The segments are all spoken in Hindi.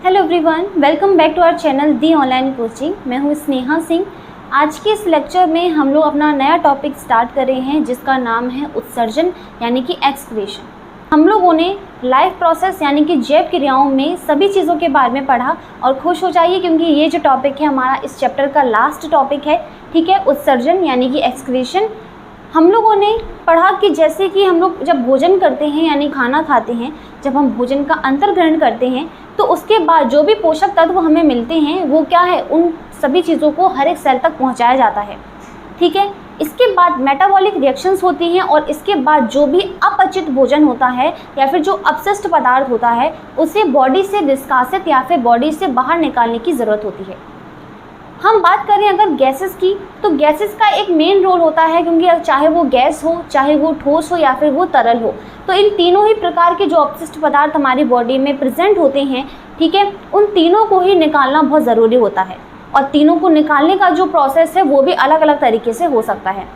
Hello everyone, welcome back to our channel the online coaching. मैं हूँ स्नेहा सिंह। आज के इस लेक्चर में हम लोग अपना नया टॉपिक स्टार्ट कर रहे हैं जिसका नाम है उत्सर्जन यानी कि एक्सक्रीशन। हम लोगों ने लाइफ प्रोसेस यानी कि जैव क्रियाओं में सभी चीज़ों के बारे में पढ़ा और खुश हो जाइए क्योंकि ये जो टॉपिक है हमारा इस चैप्टर का लास्ट टॉपिक है। ठीक है, उत्सर्जन यानी कि एक्सक्रीशन। हम लोगों ने पढ़ा कि जैसे कि हम लोग जब भोजन करते हैं यानी खाना खाते हैं, जब हम भोजन का अंतर्ग्रहण करते हैं तो उसके बाद जो भी पोषक तत्व हमें मिलते हैं वो क्या है, उन सभी चीज़ों को हर एक सेल तक पहुंचाया जाता है। ठीक है, इसके बाद मेटाबॉलिक रिएक्शंस होती हैं और इसके बाद जो भी अपचित भोजन होता है या फिर जो अपशिष्ट पदार्थ होता है उसे बॉडी से निष्कासित या फिर बॉडी से बाहर निकालने की ज़रूरत होती है। हम बात करें अगर गैसेस की, तो गैसेस का एक मेन रोल होता है क्योंकि चाहे वो गैस हो, चाहे वो ठोस हो या फिर वो तरल हो, तो इन तीनों ही प्रकार के जो अपशिष्ट पदार्थ हमारी बॉडी में प्रेजेंट होते हैं, ठीक है, उन तीनों को ही निकालना बहुत ज़रूरी होता है और तीनों को निकालने का जो प्रोसेस है वो भी अलग अलग तरीके से हो सकता है।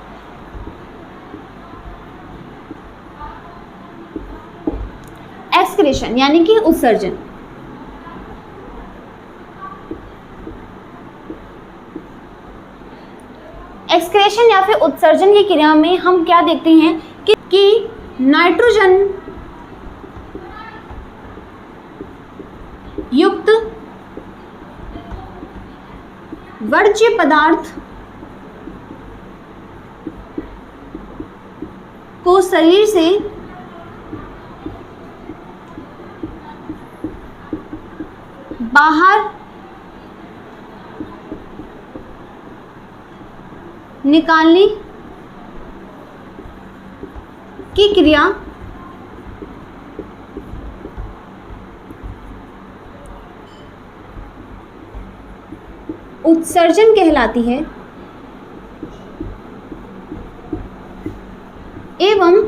एक्सक्रीशन यानी कि उत्सर्जन। एक्सक्रीशन या फिर उत्सर्जन की क्रिया में हम क्या देखते हैं कि नाइट्रोजन युक्त वर्ज्य पदार्थ को शरीर से बाहर निकालने की क्रिया उत्सर्जन कहलाती है एवं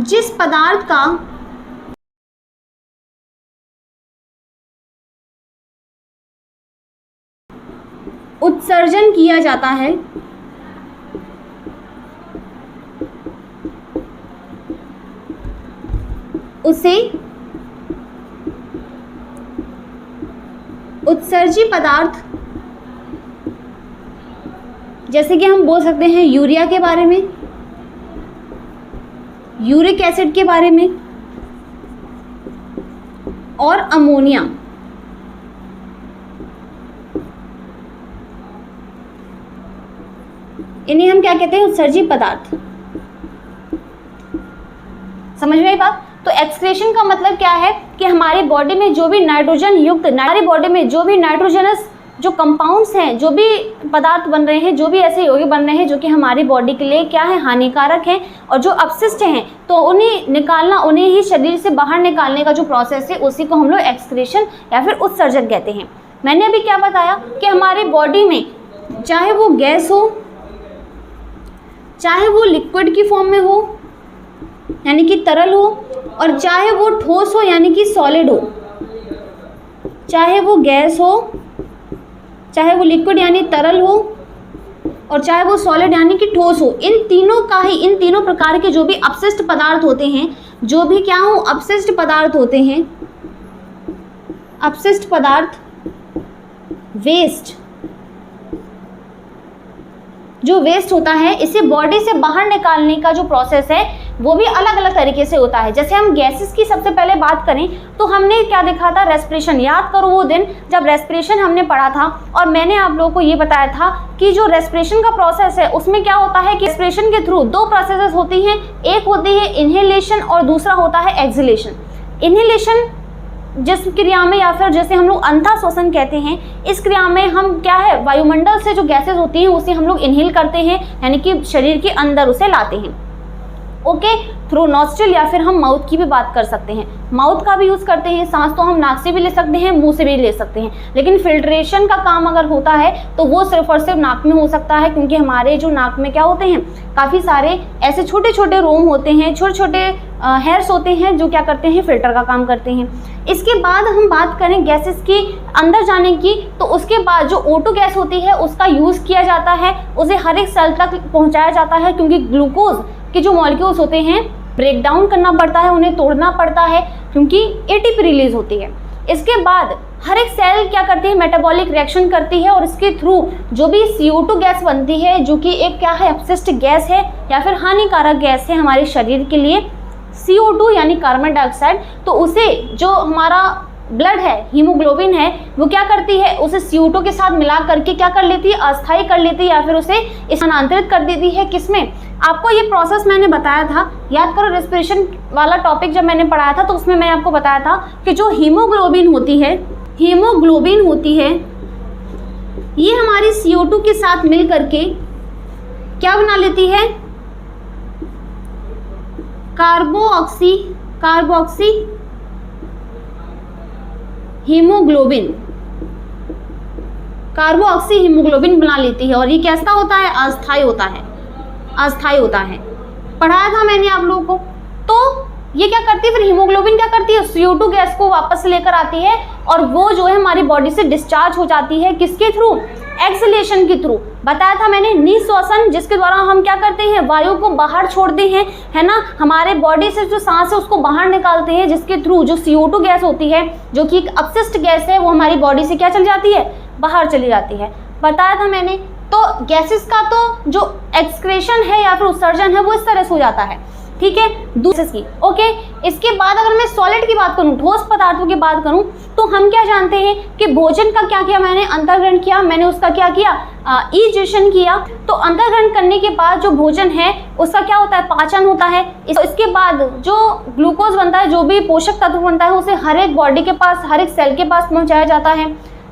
जिस पदार्थ का उत्सर्जन किया जाता है उसे उत्सर्जी पदार्थ, जैसे कि हम बोल सकते हैं यूरिया के बारे में, यूरिक एसिड के बारे में और अमोनिया, इन्हें हम क्या कहते हैं, उत्सर्जी पदार्थ। समझ में आई बात? तो एक्सक्रीशन का मतलब क्या है कि हमारी बॉडी में जो भी नाइट्रोजन युक्त, हमारी बॉडी में जो भी नाइट्रोजनस जो कंपाउंड्स हैं, जो भी पदार्थ बन रहे हैं, जो भी ऐसे यौगिक बन रहे हैं जो कि हमारी बॉडी के लिए क्या है, हानिकारक हैं, और जो अपशिष्ट हैं तो उन्हें निकालना, उन्हें ही शरीर से बाहर निकालने का जो प्रोसेस है उसी को हम लोग एक्सक्रीशन या फिर उत्सर्जन कहते हैं। मैंने अभी क्या बताया कि हमारी बॉडी में चाहे वो गैस हो, चाहे वो लिक्विड की फॉर्म में हो यानी कि तरल हो, और चाहे वो ठोस हो यानी कि सॉलिड हो, चाहे वो गैस हो, चाहे वो लिक्विड यानी तरल हो, और चाहे वो सॉलिड यानी कि ठोस हो, इन तीनों का ही, इन तीनों प्रकार के जो भी अपशिष्ट पदार्थ होते हैं, जो भी क्या हो, अपशिष्ट पदार्थ होते हैं, अपशिष्ट पदार्थ, वेस्ट, जो वेस्ट होता है इसे बॉडी से बाहर निकालने का जो प्रोसेस है वो भी अलग अलग तरीके से होता है। जैसे हम गैसेस की सबसे पहले बात करें तो हमने क्या देखा था, रेस्पिरेशन। याद करो वो दिन जब रेस्पिरेशन हमने पढ़ा था और मैंने आप लोगों को ये बताया था कि जो रेस्पिरेशन का प्रोसेस है उसमें क्या होता है कि रेस्पिरेशन के थ्रू दो प्रोसेसेस होती हैं, एक होती है इनहेलेशन और दूसरा होता है एक्सहेलेशन। इनहेलेशन जिस क्रिया में या फिर जैसे हम लोग अंधा श्वसन कहते हैं, इस क्रिया में हम क्या है, वायुमंडल से जो गैसेस होती हैं उसे हम लोग इनहेल करते हैं यानी कि शरीर के अंदर उसे लाते हैं। ओके, थ्रू नॉस्ट्रिल या फिर हम माउथ की भी बात कर सकते हैं, माउथ का भी यूज़ करते हैं। सांस तो हम नाक से भी ले सकते हैं, मुंह से भी ले सकते हैं, लेकिन फिल्ट्रेशन का काम अगर होता है तो वो सिर्फ और सिर्फ नाक में हो सकता है क्योंकि हमारे जो नाक में क्या होते हैं, काफ़ी सारे ऐसे छोटे छोटे रोम होते हैं, छोटे छोटे हेयर्स होते हैं जो क्या करते हैं, फिल्टर का काम करते हैं। इसके बाद हम बात करें गैसेस की अंदर जाने की, तो उसके बाद जो O2 गैस होती है उसका यूज़ किया जाता है, उसे हर एक सेल तक पहुँचाया जाता है क्योंकि ग्लूकोज के जो मॉलिक्यूल्स होते हैं ब्रेक डाउन करना पड़ता है, उन्हें तोड़ना पड़ता है, क्योंकि एटीपी रिलीज होती है। इसके बाद हर एक सेल क्या करती है, मेटाबॉलिक रिएक्शन करती है और इसके थ्रू जो भी CO2 गैस बनती है, जो कि एक क्या है, अपशिष्ट गैस है या फिर हानिकारक गैस है हमारे शरीर के लिए, CO2 यानी कार्बन डाइऑक्साइड, तो उसे जो हमारा ब्लड है, हीमोग्लोबिन है, वो क्या करती है, उसे CO2 के साथ मिला करके क्या कर लेती है, अस्थायी कर लेती है या फिर उसे स्थानांतरित कर देती है। किसमें? आपको ये प्रोसेस मैंने बताया था, याद करो रेस्पिरेशन वाला टॉपिक जब मैंने पढ़ाया था तो उसमें मैंने आपको बताया था कि जो हीमोग्लोबिन होती है ये हमारी CO2 के साथ मिल करके क्या बना लेती है, कार्बोऑक्सी हीमोग्लोबिन बना लेती है। और ये कैसा होता है, अस्थायी होता है। पढ़ाया था मैंने आप लोगों को। तो ये क्या करती है, फिर हीमोग्लोबिन क्या करती है, CO2 गैस को वापस लेकर आती है और वो जो है हमारी बॉडी से डिस्चार्ज हो जाती है। किसके थ्रू? एक्सलेशन के थ्रू। बताया था मैंने, निःश्वासन, जिसके द्वारा हम क्या करते हैं, वायु को बाहर छोड़ते हैं, है ना, हमारे बॉडी से जो सांस है उसको बाहर निकालते हैं, जिसके थ्रू जो CO2 गैस होती है, जो कि एक अपशिष्ट गैस है, वो हमारी बॉडी से क्या चली जाती है, बाहर चली जाती है। बताया था मैंने। तो गैसेस का तो जो एक्सक्रेशन है या फिर उत्सर्जन है वो इस तरह से हो जाता है, ठीक है, दूसरे की। ओके, इसके बाद अगर मैं सॉलिड की बात करूं, ठोस पदार्थों की बात करूं, तो हम क्या जानते हैं कि भोजन का क्या किया मैंने, अंतर्ग्रहण किया, मैंने उसका क्या किया, इजेशन किया। तो अंतर्ग्रहण करने के बाद जो भोजन है उसका क्या होता है, पाचन होता है। इसके बाद जो ग्लूकोज बनता है, जो भी पोषक तत्व बनता है, उसे हर एक बॉडी के पास, हर एक सेल के पास पहुंचाया जाता है।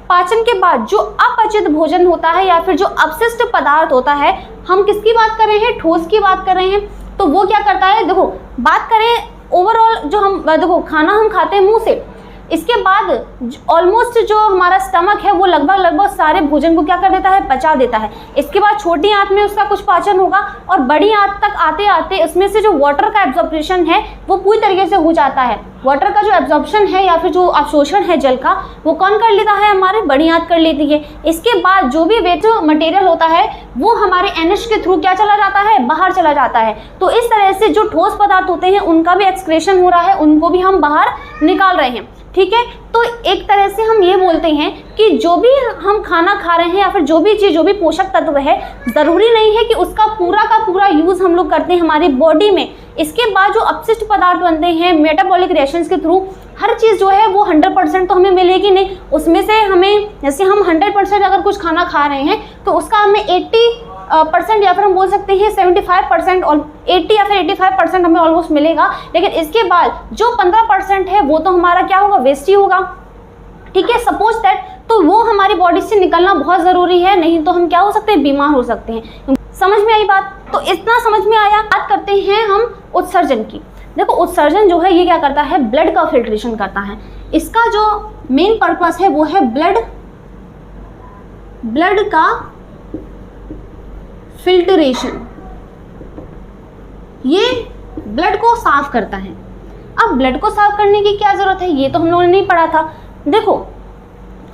पाचन के बाद जो अपचित भोजन होता है या फिर जो अपशिष्ट पदार्थ होता है, हम किसकी बात कर रहे हैं, ठोस की बात कर रहे हैं, तो वो क्या करता है, देखो बात करें ओवरऑल, जो हम देखो खाना हम खाते हैं मुंह से, इसके बाद ऑलमोस्ट जो हमारा स्टमक है वो लगभग सारे भोजन को क्या कर देता है, पचा देता है। इसके बाद छोटी आंत में उसका कुछ पाचन होगा और बड़ी आंत तक आते आते इसमें से जो वाटर का एब्जॉर्प्शन है वो पूरी तरीके से हो जाता है। वाटर का जो एब्जॉर्प्शन है या फिर जो अवशोषण है जल का, वो कौन कर लेता है, हमारे बड़ी आंत कर लेती है। इसके बाद जो भी वेस्ट मटेरियल होता है वो हमारे एनएच के थ्रू क्या चला जाता है, बाहर चला जाता है। तो इस तरह से जो ठोस पदार्थ होते हैं उनका भी एक्सक्रेशन हो रहा है, उनको भी हम बाहर निकाल रहे हैं, ठीक है। तो एक तरह से हम ये बोलते हैं कि जो भी हम खाना खा रहे हैं या फिर जो भी चीज़, जो भी पोषक तत्व है, ज़रूरी नहीं है कि उसका पूरा का पूरा यूज़ हम लोग करते हैं हमारी बॉडी में। इसके बाद जो अपशिष्ट पदार्थ बनते हैं मेटाबॉलिक रिएक्शंस के थ्रू, हर चीज़ जो है वो 100% तो हमें मिलेगी नहीं। उसमें से हमें, जैसे हम 100% अगर कुछ खाना खा रहे हैं तो उसका हमें 80% या फिर हम बोल सकते हैं 75% और 80 या फिर 85% हमें ऑलमोस्ट मिलेगा। लेकिन इसके बाद जो 15% है वो तो हमारा क्या होगा, वेस्ट ही होगा, ठीक है। सपोज दैट, तो वो हमारी बॉडी से निकलना बहुत ज़रूरी है, नहीं तो हम क्या हो सकते हैं, बीमार हो सकते हैं। समझ में आई बात? तो इतना समझ में आया। बात करते हैं हम उत्सर्जन की। देखो उत्सर्जन जो है ये क्या करता है, ब्लड का फिल्ट्रेशन करता है। इसका जो मेन पर्पस है वो है ब्लड का फिल्ट्रेशन। ये ब्लड को साफ करता है। अब ब्लड को साफ करने की क्या जरूरत है, ये तो हम लोगों ने नहीं पढ़ा था। देखो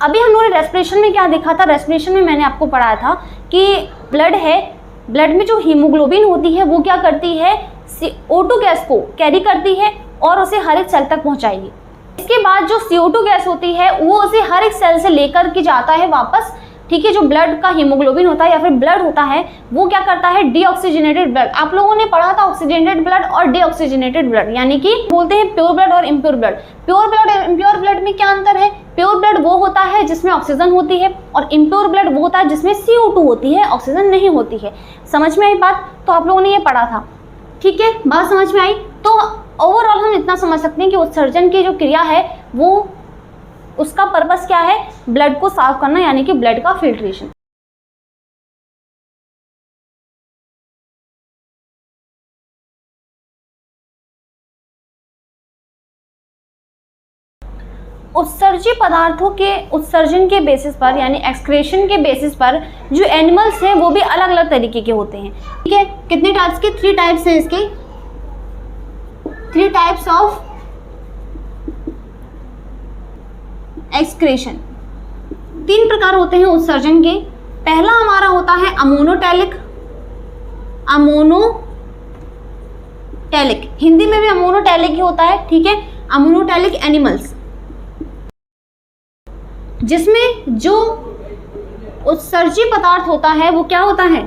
अभी हम लोगों ने रेस्पिरेशन में क्या देखा था, रेस्पिरेशन में मैंने आपको पढ़ाया था कि ब्लड है, ब्लड में जो हीमोग्लोबिन होती है वो क्या करती है, CO2 गैस को कैरी करती है और उसे हर एक सेल तक पहुंचाएगी। इसके बाद जो CO2 गैस होती है वो उसे हर एक सेल से लेकर के जाता है वापस, ठीक है। जो ब्लड का हीमोग्लोबिन होता है या फिर ब्लड होता है वो क्या करता है, डीऑक्सीजनेटेड ब्लड। आप लोगों ने पढ़ा था ऑक्सीजनेटेड ब्लड और डीऑक्सीजनेटेड ब्लड, यानी कि बोलते हैं प्योर ब्लड और इम्प्योर ब्लड। प्योर ब्लड और इम्प्योर ब्लड में क्या अंतर है, प्योर ब्लड वो होता है जिसमें ऑक्सीजन होती है और इम्प्योर ब्लड वो होता है जिसमें CO2 होती है, ऑक्सीजन नहीं होती है। समझ में आई बात? तो आप लोगों ने ये पढ़ा था, ठीक है, बात समझ में आई। तो ओवरऑल हम इतना समझ सकते हैं कि उत्सर्जन की जो क्रिया है वो, उसका पर्पस क्या है, ब्लड को साफ करना, यानी कि ब्लड का फिल्ट्रेशन। उत्सर्जी पदार्थों के उत्सर्जन के बेसिस पर, यानी एक्सक्रेशन के बेसिस पर, जो एनिमल्स हैं वो भी अलग अलग तरीके के होते हैं, ठीक है। कितने टाइप्स के, 3 टाइप्स हैं इसके, 3 टाइप्स ऑफ एक्सक्रेशन। 3 प्रकार होते हैं उत्सर्जन के। पहला हमारा होता है अमोनोटैलिक अमोनोटैलिक, हिंदी में भी अमोनोटैलिक ही होता है, ठीक है। अमोनोटैलिक एनिमल्स, जिसमें जो उत्सर्जी पदार्थ होता है वो क्या होता है,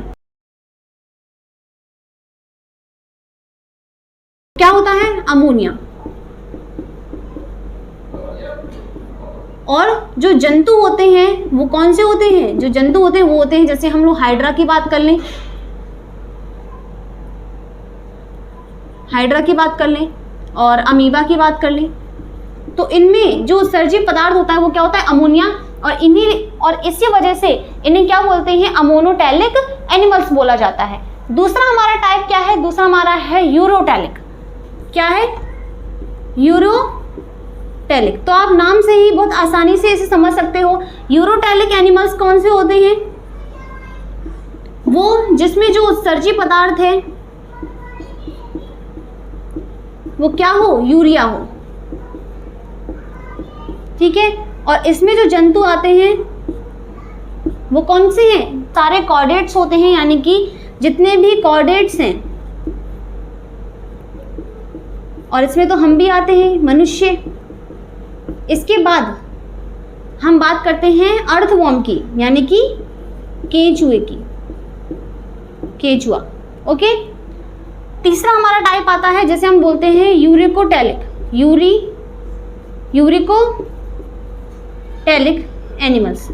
क्या होता है, अमोनिया। और जो जंतु होते हैं वो कौन से होते हैं, जो जंतु होते हैं वो होते हैं, जैसे हम लोग हाइड्रा की बात कर लें, हाइड्रा की बात कर लें और अमीबा की बात कर लें, तो इनमें जो उत्सर्जी पदार्थ होता है वो क्या होता है, अमोनिया। और इसी वजह से इन्हें क्या बोलते हैं, अमोनोटैलिक एनिमल्स बोला जाता है। दूसरा हमारा टाइप क्या है, दूसरा हमारा है यूरोटैलिक। क्या है, यूरोटैलिक। तो आप नाम से ही बहुत आसानी से इसे समझ सकते हो। यूरोटैलिक एनिमल्स कौन से होते हैं, वो जिसमें जो उत्सर्जी पदार्थ है वो क्या हो, यूरिया हो, ठीक है। और इसमें जो जंतु आते हैं वो कौन से हैं, सारे कॉर्डेट्स होते हैं, यानी कि जितने भी कॉर्डेट्स हैं। और इसमें तो हम भी आते हैं, मनुष्य। इसके बाद हम बात करते हैं अर्थवॉर्म की, यानी कि केंचुए की, केंचुआ, ओके। तीसरा हमारा टाइप आता है जैसे हम बोलते हैं यूरिकोटैलिक, यूरिकोटैलिक एनिमल्स,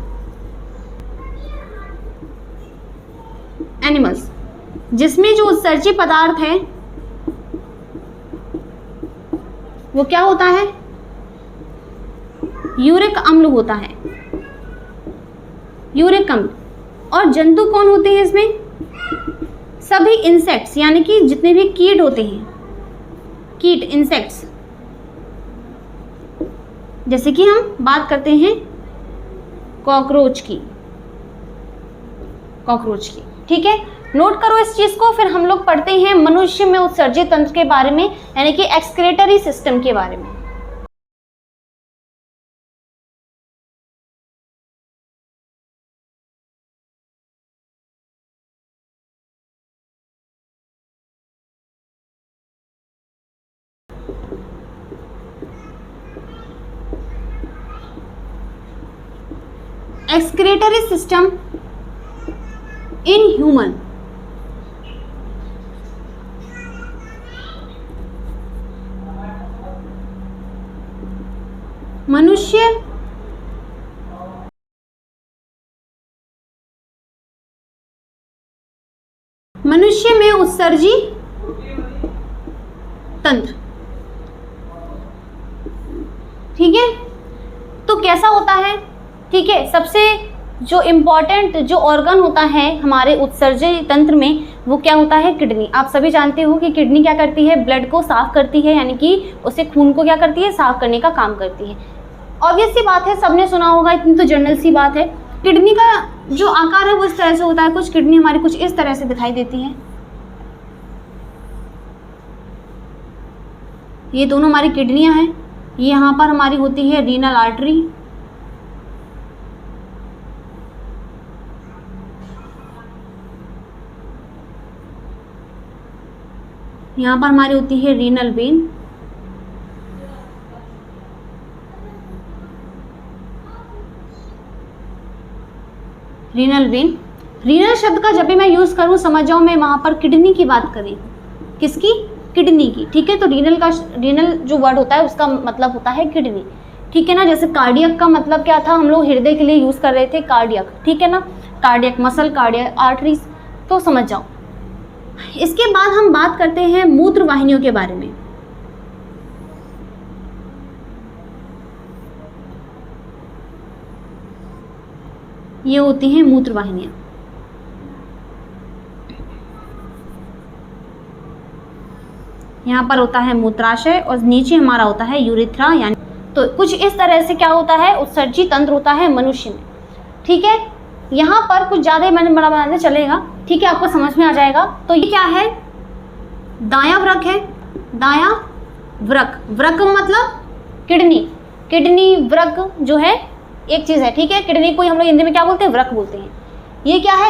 जिसमें जो उत्सर्जी पदार्थ है वो क्या होता है, यूरिक अम्ल होता है, यूरिक अम्ल। और जंतु कौन होते हैं इसमें, सभी इंसेक्ट्स, यानी कि जितने भी कीट होते हैं, कीट, इंसेक्ट्स। जैसे कि हम बात करते हैं कॉकरोच की, ठीक है। नोट करो इस चीज को। फिर हम लोग पढ़ते हैं मनुष्य में उत्सर्जित तंत्र के बारे में, यानी कि एक्सक्रेटरी सिस्टम के बारे में। एक्सक्रेटरी सिस्टम इन ह्यूमन, मनुष्य में उत्सर्जी तंत्र, ठीक है। तो कैसा होता है, ठीक है। सबसे जो इम्पॉर्टेंट जो ऑर्गन होता है हमारे उत्सर्जी तंत्र में वो क्या होता है, किडनी। आप सभी जानते हो कि किडनी क्या करती है, ब्लड को साफ करती है, यानी कि उसे खून को क्या करती है, साफ करने का काम करती है। ऑब्वियस सी बात है, सबने सुना होगा, इतनी तो जनरल सी बात है। किडनी का जो आकार है वो इस तरह से होता है, कुछ किडनी हमारी कुछ इस तरह से दिखाई देती है। ये दोनों हमारी किडनियां हैं। ये यहाँ पर हमारी होती है रीनल आर्टरी, यहाँ पर हमारी होती है रीनल वेन, रीनल शब्द का जब भी मैं यूज करूँ समझ जाओ मैं वहां पर किडनी की बात करी, किसकी, किडनी की, ठीक है। तो रीनल जो वर्ड होता है उसका मतलब होता है किडनी, ठीक है ना। जैसे कार्डियक का मतलब क्या था, हम लोग हृदय के लिए यूज कर रहे थे कार्डियक, ठीक है ना, कार्डियक मसल, कार्डियक आर्टरीज, तो समझ जाओ। इसके बाद हम बात करते हैं मूत्र वाहिनियों के बारे में। ये होती हैं मूत्र वाहिनियां। यहाँ पर होता है मूत्राशय और नीचे हमारा होता है यूरेथ्रा, यानी तो कुछ इस तरह से क्या होता है, उत्सर्जी तंत्र होता है मनुष्य में, ठीक है। यहाँ पर कुछ ज़्यादा मैंने बड़ा बनाने चलेगा, ठीक है, आपको समझ में आ जाएगा। तो ये क्या है, दायां वृक है, दायां वृक, वृक मतलब किडनी वृक जो है एक चीज़ है, ठीक है। किडनी को हम लोग हिंदी में क्या बोलते हैं, वृक बोलते हैं। ये क्या है,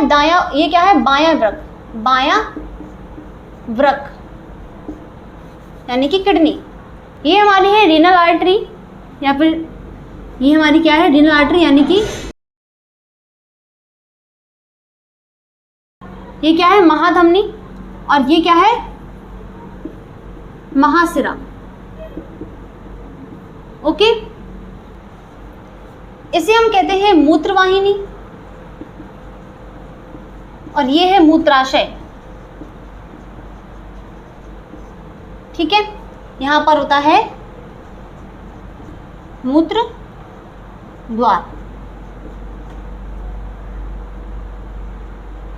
ये क्या है, बायां वृक, यानी कि किडनी। ये हमारी है रीनल आर्टरी, या फिर ये हमारी क्या है, रीनल आर्टरी, यानी कि ये क्या है, महाधमनी, और ये क्या है, महाशिरा। ओके, इसे हम कहते हैं मूत्रवाहिनी, और ये है मूत्राशय। ठीक है, यहां पर होता है मूत्र द्वार।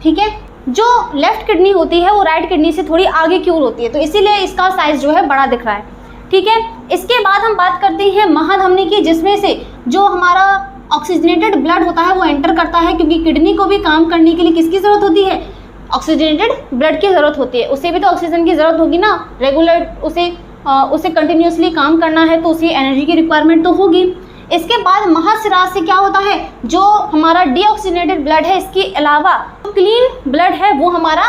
ठीक है, जो लेफ्ट किडनी होती है वो राइट किडनी से थोड़ी आगे की ओर होती है, तो इसीलिए इसका साइज जो है बड़ा दिख रहा है। ठीक है, इसके बाद हम बात करते हैं महाधमनी की, जिसमें से जो हमारा ऑक्सीजनेटेड ब्लड होता है वो एंटर करता है, क्योंकि किडनी को भी काम करने के लिए किसकी जरूरत होती है, ऑक्सीजनेटेड ब्लड की जरूरत होती है। उसे भी तो ऑक्सीजन की जरूरत होगी ना, रेगुलर उसे कंटिन्यूसली काम करना है तो उसे एनर्जी की रिक्वायरमेंट तो होगी। इसके बाद महाशिरा से क्या होता है, जो हमारा डीऑक्सीजनेटेड ब्लड है, इसके अलावा क्लीन ब्लड है वो हमारा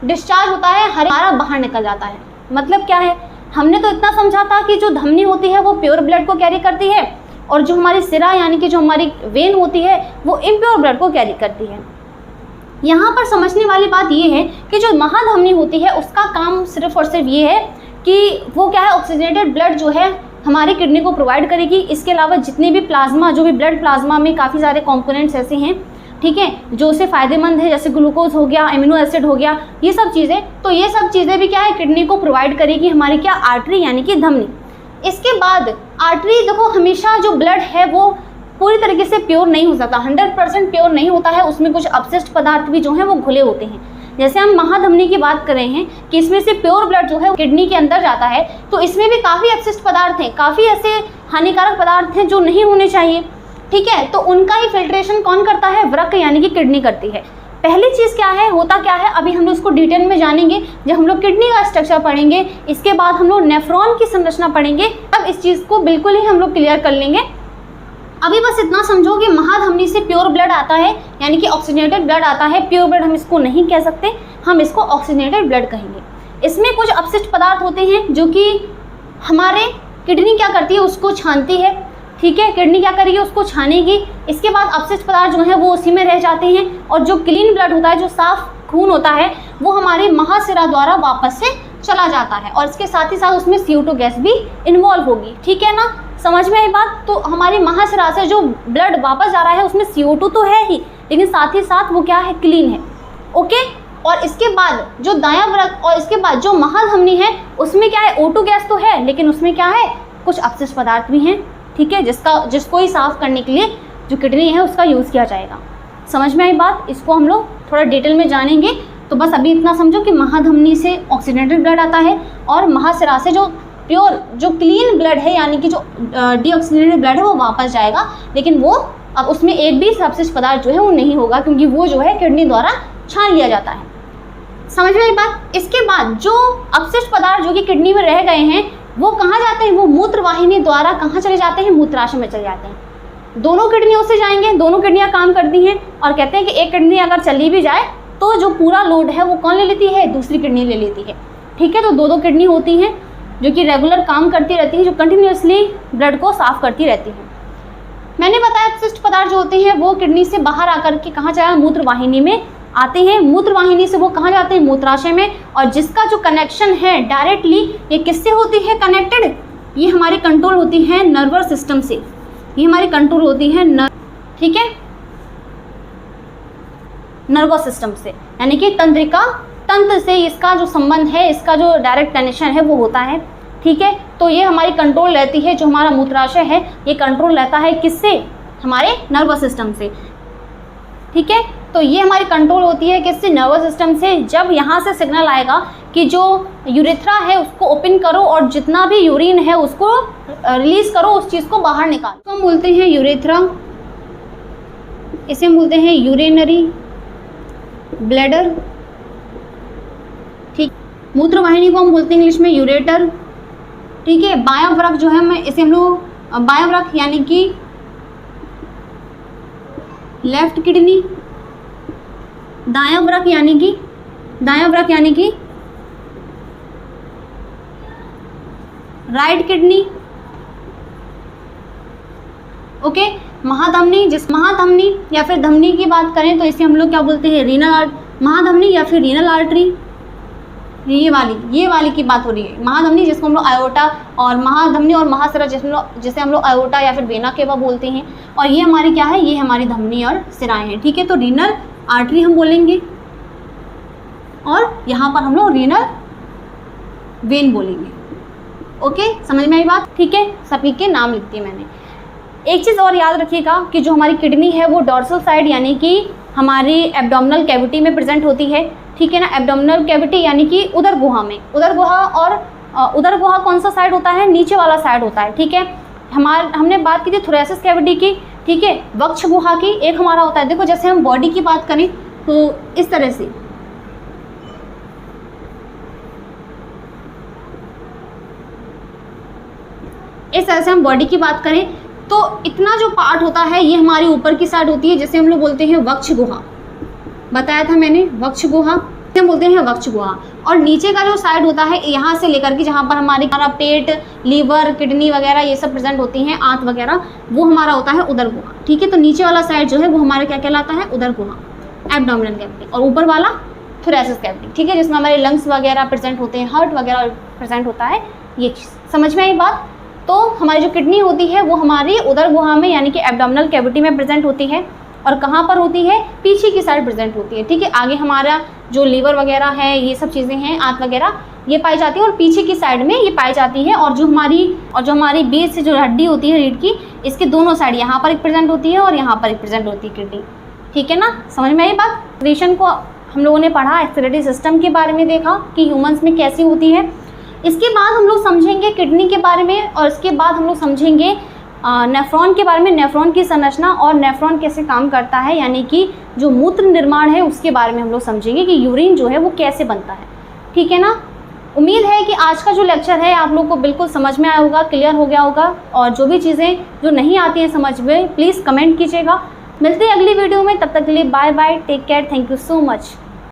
डिस्चार्ज होता है, हमारा बाहर निकल जाता है। मतलब क्या है, हमने तो इतना समझा था कि जो धमनी होती है वो प्योर ब्लड को कैरी करती है, और जो हमारी सिरा यानी कि जो हमारी वेन होती है वो इम्प्योर ब्लड को कैरी करती है। यहाँ पर समझने वाली बात ये है कि जो महाधमनी होती है उसका काम सिर्फ और सिर्फ ये है कि वो क्या है, ऑक्सीजनेटेड ब्लड जो है हमारी किडनी को प्रोवाइड करेगी। इसके अलावा जितने भी प्लाज्मा, जो भी ब्लड प्लाज्मा में काफ़ी सारे कंपोनेंट्स ऐसे हैं, ठीक है, जो उसे फ़ायदेमंद है, जैसे ग्लूकोज हो गया, एमिनो एसिड हो गया, ये सब चीज़ें, तो ये सब चीज़ें भी क्या है, किडनी को प्रोवाइड करेगी हमारी क्या, आर्टरी यानी कि धमनी। इसके बाद आर्टरी, देखो हमेशा जो ब्लड है वो पूरी तरीके से प्योर नहीं हो सकता, 100% प्योर नहीं होता है, उसमें कुछ अपशिष्ट पदार्थ भी जो हैं वो घुले होते हैं। जैसे हम महाधमनी की बात कर रहे हैं कि इसमें से प्योर ब्लड जो है किडनी के अंदर जाता है, तो इसमें भी काफ़ी अपशिष्ट पदार्थ हैं, काफ़ी ऐसे हानिकारक पदार्थ हैं जो नहीं होने चाहिए। ठीक है, तो उनका ही फिल्ट्रेशन कौन करता है, वृक्क यानी कि किडनी करती है। पहली चीज़ क्या है, होता क्या है, अभी हम लोग उसको डिटेल में जानेंगे जब हम लोग किडनी का स्ट्रक्चर पढ़ेंगे। इसके बाद हम लोग नेफ्रॉन की संरचना पढ़ेंगे, तब इस चीज़ को बिल्कुल ही हम लोग क्लियर कर लेंगे। अभी बस इतना समझो कि महाधमनी से प्योर ब्लड आता है, यानी कि ऑक्सीजनेटेड ब्लड आता है। प्योर ब्लड हम इसको नहीं कह सकते, हम इसको ऑक्सीजनेटेड ब्लड कहेंगे। इसमें कुछ अपशिष्ट पदार्थ होते हैं जो कि हमारे किडनी क्या करती है, उसको छानती है। ठीक है, किडनी क्या करेगी, उसको छानेगी। इसके बाद अपशिष्ट पदार्थ जो है वो उसी में रह जाते हैं, और जो क्लीन ब्लड होता है, जो साफ खून होता है, वो हमारे महाशिरा द्वारा वापस से चला जाता है, और इसके साथ ही साथ उसमें CO2 गैस भी इन्वॉल्व होगी। ठीक है ना, समझ में आई बात। तो हमारी महाशिरा से जो ब्लड वापस जा रहा है उसमें CO2 तो है ही, लेकिन साथ ही साथ वो क्या है, क्लीन है। ओके, और इसके बाद जो दायां वृक्क और इसके बाद जो महाधमनी है उसमें क्या है, O2 गैस तो है, लेकिन उसमें क्या है, कुछ अपशिष्ट पदार्थ भी हैं। ठीक है, जिसको ही साफ करने के लिए जो किडनी है उसका यूज़ किया जाएगा। समझ में आई बात, इसको हम लोग थोड़ा डिटेल में जानेंगे। तो बस अभी इतना समझो कि महाधमनी से ऑक्सीजनेटेड ब्लड आता है, और महाशिरा से जो प्योर, जो क्लीन ब्लड है, यानी कि जो डीऑक्सीजनेटेड ब्लड है वो वापस जाएगा, लेकिन वो अब उसमें एक भी अपशिष्ट पदार्थ जो है वो नहीं होगा, क्योंकि वो जो है किडनी द्वारा छान लिया जाता है। समझ में आई बात। इसके बाद जो अपशिष्ट पदार्थ जो कि किडनी में रह गए हैं वो कहाँ जाते हैं, वो मूत्रवाहिनी द्वारा कहाँ चले जाते हैं, मूत्राशय में चले जाते हैं। दोनों किडनियों से जाएंगे, दोनों किडनियाँ काम करती हैं, और कहते हैं कि एक किडनी अगर चली भी जाए तो जो पूरा लोड है वो कौन ले लेती है, दूसरी किडनी ले लेती है। ठीक है, तो दो किडनी होती हैं जो कि रेगुलर काम करती रहती हैं, जो कंटिन्यूसली ब्लड को साफ करती रहती हैं। मैंने बताया अपशिष्ट पदार्थ जो होते हैं वो किडनी से बाहर आकर के कहाँ जाए, मूत्रवाहिनी में आते हैं। मूत्रवाहिनी से वो कहाँ जाते हैं, मूत्राशय में, और जिसका जो कनेक्शन है डायरेक्टली ये किससे होती है कनेक्टेड, ये हमारी कंट्रोल होती है नर्वस सिस्टम से, ये हमारी कंट्रोल होती है ठीक है, नर्वस सिस्टम से, यानी कि तंत्रिका तंत्र से इसका जो संबंध है, इसका जो डायरेक्ट कनेक्शन है वो होता है। ठीक है, तो ये हमारी कंट्रोल रहती है, जो हमारा मूत्राशय है ये कंट्रोल रहता है किससे, हमारे नर्वस सिस्टम से। ठीक है, तो ये हमारी कंट्रोल होती है किससे, नर्वस सिस्टम से। जब यहाँ से सिग्नल आएगा कि जो यूरेथ्रा है उसको ओपन करो और जितना भी यूरिन है उसको रिलीज करो, उस चीज़ को बाहर निकालो, तो हम बोलते हैं यूरेथ्रा, इसे हम बोलते हैं यूरिनरी ब्लैडर। ठीक, मूत्रवाहिनी को हम बोलते हैं इंग्लिश में यूरेटर। ठीक है, बायां वृक्क जो है, मैं इसे हम लोग बायां वृक्क यानी कि लेफ्ट किडनी, दायां वृक्क यानी कि राइट किडनी, ओके। महाधमनी या फिर धमनी की बात करें तो इसे हम लोग क्या बोलते हैं, रीनल महाधमनी या फिर रीनल आर्टरी। ये वाली की बात हो रही है, महाधमनी जिसको हम लोग आयोटा, और महाधमनी और महासिरा जिसे हम लोग आयोटा या फिर वेना केवा बोलते हैं। और ये हमारी क्या है, ये हमारी धमनी और सिराएं हैं, ठीक है। तो रीनल आर्टरी हम बोलेंगे और यहाँ पर हम लोग रीनल वेन बोलेंगे, ओके। समझ में आई बात, ठीक है। सभी के नाम लिखती है मैंने। एक चीज़ और याद रखिएगा कि जो हमारी किडनी है वो डॉर्सल साइड यानी कि हमारी एब्डोमिनल कैविटी में प्रेजेंट होती है, ठीक है ना। एब्डोमिनल कैविटी यानी कि उदर गुहा में, उदर गुहा कौन सा साइड होता है, नीचे वाला साइड होता है, ठीक है। हमने बात की थी थोरेसिस कैविटी की, ठीक है, वक्ष गुहा की। एक हमारा होता है, देखो जैसे हम बॉडी की बात करें तो इस तरह से, इस तरह से हम बॉडी की बात करें तो इतना जो पार्ट होता है ये हमारी ऊपर की साइड होती है, जैसे हम लोग बोलते हैं वक्ष गुहा, बताया था मैंने, वक्ष गुहा हम बोलते हैं वक्ष गुहा। और नीचे का जो साइड होता है यहाँ से लेकर के जहाँ पर हमारा पेट, लीवर, किडनी वगैरह ये सब प्रेजेंट होती हैं, आंत वगैरह, वो हमारा होता है उदर गुहा, ठीक है। तो नीचे वाला साइड जो है वो हमारा क्या कहलाता है, उदर गुहा, एब्डोमिनल कैविटी। और ऊपर वाला थोरेसिस कैविटी, ठीक है, जिसमें हमारे लंग्स वगैरह प्रेजेंट होते हैं, हार्ट वगैरह प्रेजेंट होता है। ये चीज़ समझ में आई बात। तो हमारी जो किडनी होती है वो हमारी उदर गुहा में यानी कि एब्डोमिनल कैविटी में प्रेजेंट होती है। और कहाँ पर होती है, पीछे की साइड प्रेजेंट होती है, ठीक है। आगे हमारा जो लीवर वगैरह है, ये सब चीज़ें हैं, आंत वगैरह, ये पाई जाती है और पीछे की साइड में ये पाई जाती है। और जो हमारी बीच से जो हड्डी होती है रीढ़ की, इसके दोनों साइड, यहाँ पर एक प्रेजेंट होती है और यहाँ पर एक प्रेजेंट होती है किडनी, ठीक है ना। समझ में आई बात। एक्सक्रीशन को हम लोगों ने पढ़ा, एक्सक्रीटरी सिस्टम के बारे में देखा कि ह्यूमंस में कैसी होती है। इसके बाद हम लोग समझेंगे किडनी के बारे में, और इसके बाद हम लोग समझेंगे नेफ्रॉन के बारे में, नेफ्रॉन की संरचना और नेफ्रॉन कैसे काम करता है, यानी कि जो मूत्र निर्माण है उसके बारे में हम लोग समझेंगे कि यूरिन जो है वो कैसे बनता है, ठीक है ना। उम्मीद है कि आज का जो लेक्चर है आप लोग को बिल्कुल समझ में आया होगा, क्लियर हो गया होगा। और जो भी चीज़ें जो नहीं आती हैं समझ में, प्लीज़ कमेंट कीजिएगा। मिलते हैं अगली वीडियो में, तब तक के लिए bye bye, take care, thank you so much.